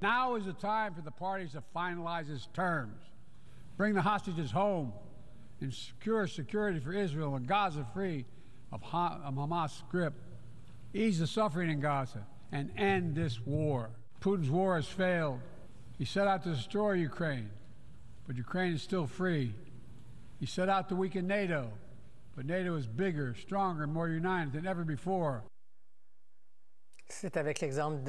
Now is the time for the parties to finalize its terms, bring the hostages home, and secure security for Israel and Gaza free of Hamas' grip, ease the suffering in Gaza, and end this war. Putin's war has failed. He set out to destroy Ukraine, but Ukraine is still free. He set out to weaken NATO, but NATO is bigger, stronger, and more united than ever before. C'est avec l'exemple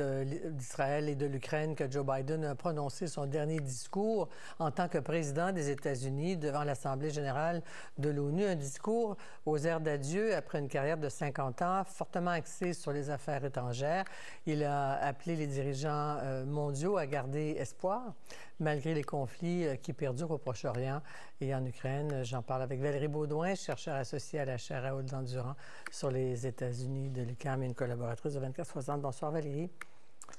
d'Israël et de l'Ukraine que Joe Biden a prononcé son dernier discours en tant que président des États-Unis devant l'Assemblée générale de l'ONU. Un discours aux airs d'adieu après une carrière de 50 ans, fortement axé sur les affaires étrangères. Il a appelé les dirigeants mondiaux à garder espoir, malgré les conflits qui perdurent au Proche-Orient et en Ukraine. J'en parle avec Valérie Baudouin, chercheure associée à la chaire Raoul-Dandurand sur les États-Unis de l'UQAM et une collaboratrice de 24/60. Bonsoir Valérie.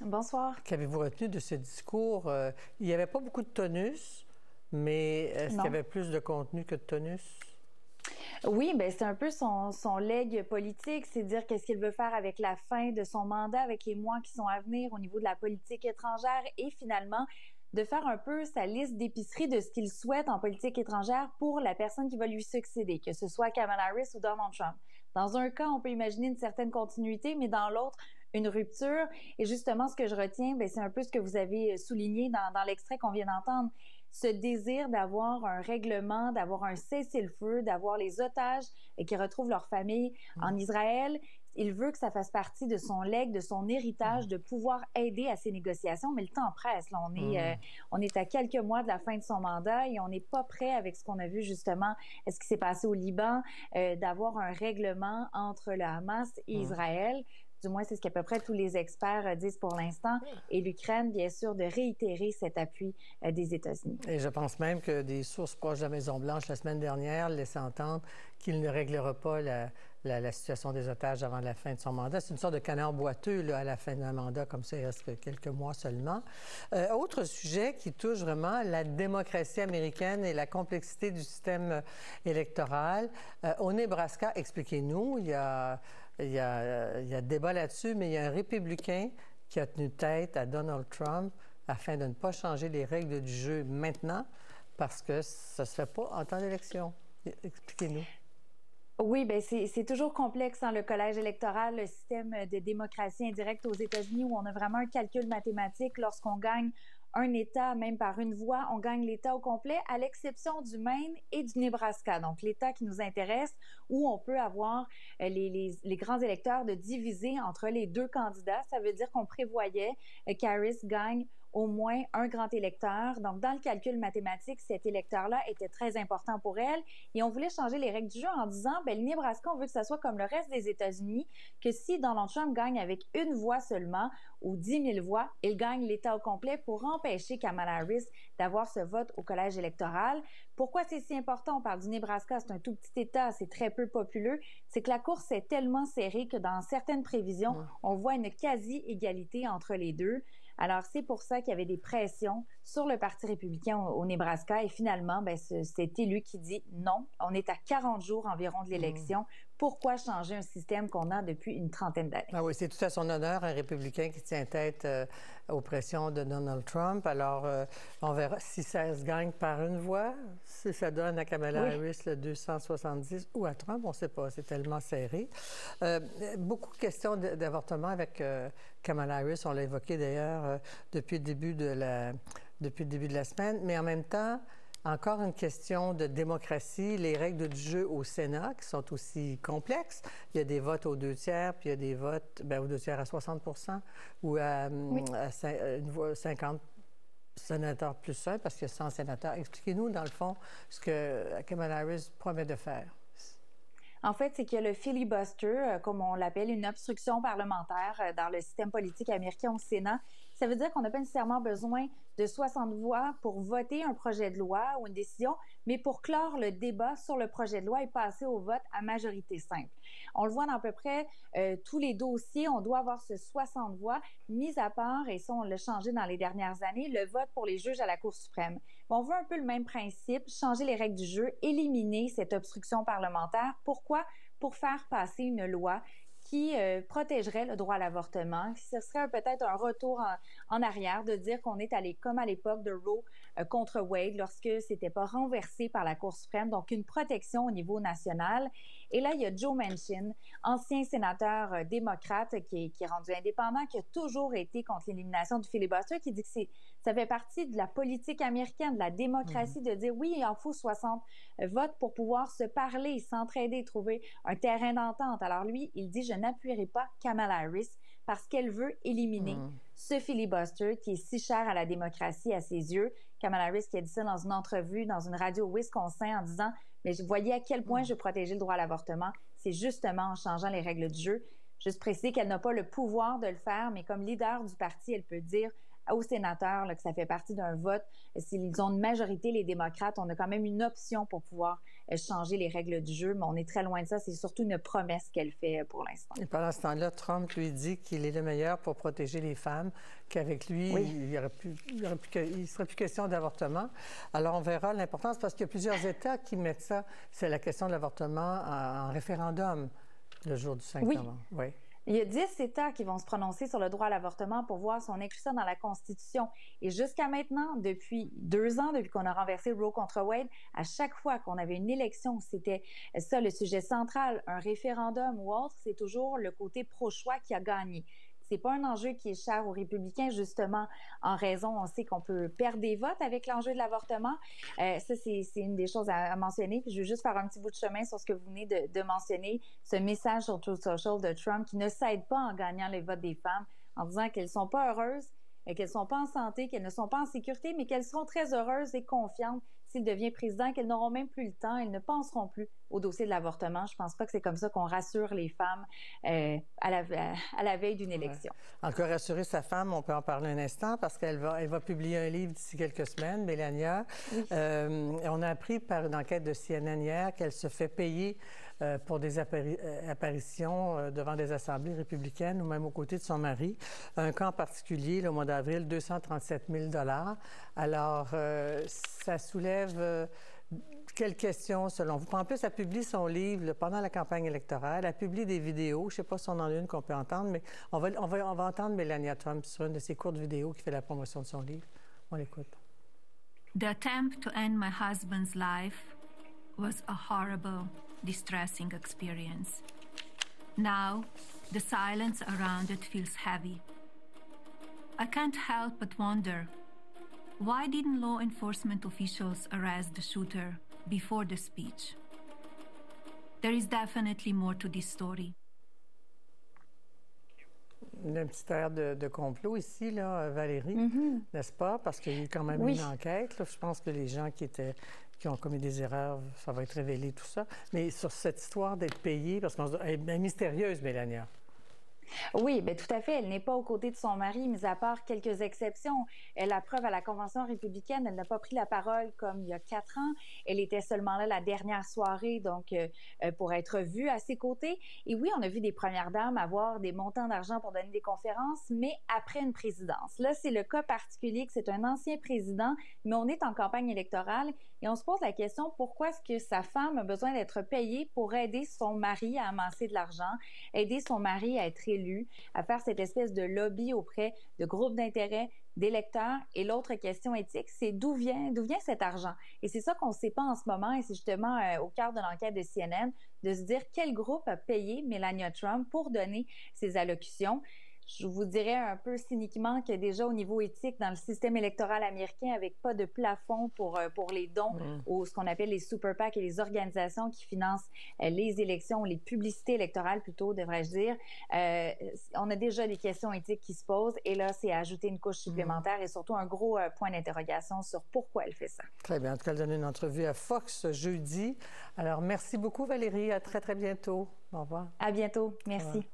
Bonsoir. Qu'avez-vous retenu de ce discours? Il n'y avait pas beaucoup de tonus, mais est-ce qu'il y avait plus de contenu que de tonus? Oui, bien, c'est un peu son legs politique, c'est dire qu'est-ce qu'il veut faire avec la fin de son mandat, avec les mois qui sont à venir au niveau de la politique étrangère et finalement de faire un peu sa liste d'épicerie de ce qu'il souhaite en politique étrangère pour la personne qui va lui succéder, que ce soit Kamala Harris ou Donald Trump. Dans un cas, on peut imaginer une certaine continuité, mais dans l'autre, une rupture. Et justement, ce que je retiens, bien, c'est un peu ce que vous avez souligné dans l'extrait qu'on vient d'entendre. Ce désir d'avoir un règlement, d'avoir un cessez-le-feu, d'avoir les otages qui retrouvent leur famille en Israël. Il veut que ça fasse partie de son legs, de son héritage, de pouvoir aider à ces négociations. Mais le temps presse. Là, on est à quelques mois de la fin de son mandat et on n'est pas prêt avec ce qu'on a vu justement, ce qui s'est passé au Liban, d'avoir un règlement entre le Hamas et Israël. Du moins, c'est ce qu'à peu près tous les experts disent pour l'instant. Et l'Ukraine, bien sûr, de réitérer cet appui des États-Unis. Et je pense même que des sources proches de la Maison-Blanche la semaine dernière laissaient entendre qu'il ne réglera pas la situation des otages avant la fin de son mandat. C'est une sorte de canard boiteux là, à la fin d'un mandat, comme ça, il reste que quelques mois seulement. Autre sujet qui touche vraiment la démocratie américaine et la complexité du système électoral. Au Nebraska, expliquez-nous, il y a débat là-dessus, mais il y a un républicain qui a tenu tête à Donald Trump afin de ne pas changer les règles du jeu maintenant parce que ça ne se fait pas en temps d'élection. Expliquez-nous. Oui, bien, c'est toujours complexe dans le collège électoral, le système de démocratie indirecte aux États-Unis où on a vraiment un calcul mathématique lorsqu'on gagne un État, même par une voix, on gagne l'État au complet, à l'exception du Maine et du Nebraska. Donc, l'État qui nous intéresse, où on peut avoir les grands électeurs de diviser entre les deux candidats. Ça veut dire qu'on prévoyait qu'Harris gagne au moins un grand électeur. Donc, dans le calcul mathématique, cet électeur-là était très important pour elle. Et on voulait changer les règles du jeu en disant, bien, le Nebraska, on veut que ça soit comme le reste des États-Unis, que si Donald Trump gagne avec une voix seulement ou 10 000 voix, il gagne l'État au complet pour empêcher Kamala Harris d'avoir ce vote au collège électoral. Pourquoi c'est si important? On parle du Nebraska, c'est un tout petit État, c'est très peu populeux. C'est que la course est tellement serrée que dans certaines prévisions, on voit une quasi-égalité entre les deux. Alors, c'est pour ça qu'il y avait des pressions sur le Parti républicain au Nebraska. Et finalement, bien, c'est élu qui dit non. On est à 40 jours environ de l'élection. Pourquoi changer un système qu'on a depuis une trentaine d'années? Ah oui, c'est tout à son honneur, un républicain qui tient tête aux pressions de Donald Trump. Alors, on verra si ça se gagne par une voix, si ça donne à Kamala Harris le 270 ou à Trump, on ne sait pas, c'est tellement serré. Beaucoup de questions d'avortement avec Kamala Harris, on l'a évoqué d'ailleurs depuis le début de la semaine, mais en même temps, encore une question de démocratie, les règles du jeu au Sénat qui sont aussi complexes. Il y a des votes aux 2/3, puis il y a des votes aux 2/3 à 60 ou à 50 sénateurs plus 1 parce qu'il y a 100 sénateurs. Expliquez-nous, dans le fond, ce que Kamala Harris promet de faire. En fait, c'est qu'il y a le filibuster, comme on l'appelle, une obstruction parlementaire dans le système politique américain au Sénat. Ça veut dire qu'on n'a pas nécessairement besoin de 60 voix pour voter un projet de loi ou une décision, mais pour clore le débat sur le projet de loi et passer au vote à majorité simple. On le voit dans à peu près tous les dossiers, on doit avoir ce 60 voix, mis à part, et ça on l'a changé dans les dernières années, le vote pour les juges à la Cour suprême. On veut un peu le même principe, changer les règles du jeu, éliminer cette obstruction parlementaire. Pourquoi? Pour faire passer une loi qui protégerait le droit à l'avortement. Ce serait peut-être un retour en arrière de dire qu'on est allé comme à l'époque de Roe contre Wade lorsque c'était pas renversé par la Cour suprême, donc une protection au niveau national. Et là, il y a Joe Manchin, ancien sénateur démocrate qui est rendu indépendant, qui a toujours été contre l'élimination du filibuster, qui dit que ça fait partie de la politique américaine, de la démocratie, de dire oui, il en faut 60 votes pour pouvoir se parler, s'entraider, trouver un terrain d'entente. Alors lui, il dit, je n'appuierai pas Kamala Harris parce qu'elle veut éliminer ce filibuster qui est si cher à la démocratie à ses yeux. Kamala Harris qui a dit ça dans une entrevue dans une radio au Wisconsin en disant « Mais vous voyez à quel point je veux protéger le droit à l'avortement. C'est justement en changeant les règles du jeu. » Juste préciser qu'elle n'a pas le pouvoir de le faire, mais comme leader du parti, elle peut dire aux sénateurs là, que ça fait partie d'un vote. S'ils ont une majorité, les démocrates, on a quand même une option pour pouvoir changer les règles du jeu, mais on est très loin de ça. C'est surtout une promesse qu'elle fait pour l'instant. Et pendant ce temps-là, Trump lui dit qu'il est le meilleur pour protéger les femmes, qu'avec lui, il ne serait plus question d'avortement. Alors, on verra l'importance, parce qu'il y a plusieurs États qui mettent ça. C'est la question de l'avortement en référendum le jour du 5 novembre. Oui. Il y a 10 États qui vont se prononcer sur le droit à l'avortement pour voir si on inclut ça dans la Constitution. Et jusqu'à maintenant, depuis 2 ans, depuis qu'on a renversé Roe contre Wade, à chaque fois qu'on avait une élection, c'était ça le sujet central, un référendum ou autre, c'est toujours le côté pro-choix qui a gagné. C'est pas un enjeu qui est cher aux républicains, justement, en raison, on sait qu'on peut perdre des votes avec l'enjeu de l'avortement. Ça, c'est une des choses à mentionner. Puis je veux juste faire un petit bout de chemin sur ce que vous venez de mentionner, ce message sur Truth Social de Trump qui ne s'aide pas en gagnant les votes des femmes, en disant qu'elles sont pas heureuses, qu'elles ne sont pas en santé, qu'elles ne sont pas en sécurité, mais qu'elles seront très heureuses et confiantes s'il devient président, qu'elles n'auront même plus le temps, elles ne penseront plus au dossier de l'avortement. Je ne pense pas que c'est comme ça qu'on rassure les femmes à la veille d'une élection. Ouais. Encore rassurer sa femme, on peut en parler un instant, parce qu'elle va publier un livre d'ici quelques semaines, Melania. Oui. On a appris par une enquête de CNN hier qu'elle se fait payer pour des apparitions devant des assemblées républicaines ou même aux côtés de son mari. Un cas en particulier, le mois d'avril, 237 000 $. Alors, ça soulève quelles questions selon vous? En plus, elle publie son livre pendant la campagne électorale. Elle publie des vidéos. Je ne sais pas si on en a une qu'on peut entendre, mais on va entendre Melania Trump sur une de ses courtes vidéos qui fait la promotion de son livre. On l'écoute. The attempt to end my husband's life was a horrible, distressing experience. Now, the silence around it feels heavy. I can't help but wonder, why didn't law enforcement officials arrest the shooter before the speech? There is definitely more to this story. Un petit air de complot ici, là, Valérie, n'est-ce pas? Parce qu'il y a eu quand même une enquête. Là. Je pense que les gens qui ont commis des erreurs, ça va être révélé, tout ça. Mais sur cette histoire d'être payée, parce qu'elle est mystérieuse, Melania. Oui, bien tout à fait. Elle n'est pas aux côtés de son mari, mis à part quelques exceptions. La preuve, à la Convention républicaine, elle n'a pas pris la parole comme il y a 4 ans. Elle était seulement là la dernière soirée, donc pour être vue à ses côtés. Et oui, on a vu des premières dames avoir des montants d'argent pour donner des conférences, mais après une présidence. Là, c'est le cas particulier que c'est un ancien président, mais on est en campagne électorale et on se pose la question, pourquoi est-ce que sa femme a besoin d'être payée pour aider son mari à amasser de l'argent, aider son mari à être élu, à faire cette espèce de lobby auprès de groupes d'intérêt, d'électeurs. Et l'autre question éthique, c'est d'où vient cet argent? Et c'est ça qu'on ne sait pas en ce moment, et c'est justement au cœur de l'enquête de CNN, de se dire quel groupe a payé Melania Trump pour donner ses allocutions. Je vous dirais un peu cyniquement que déjà au niveau éthique, dans le système électoral américain, avec pas de plafond pour les dons ou ce qu'on appelle les super PAC et les organisations qui financent les élections, les publicités électorales plutôt, devrais-je dire, on a déjà des questions éthiques qui se posent et là, c'est ajouter une couche supplémentaire et surtout un gros point d'interrogation sur pourquoi elle fait ça. Très bien. En tout cas, elle donne une entrevue à Fox jeudi. Alors, merci beaucoup Valérie. À très, très bientôt. Au revoir. À bientôt. Merci.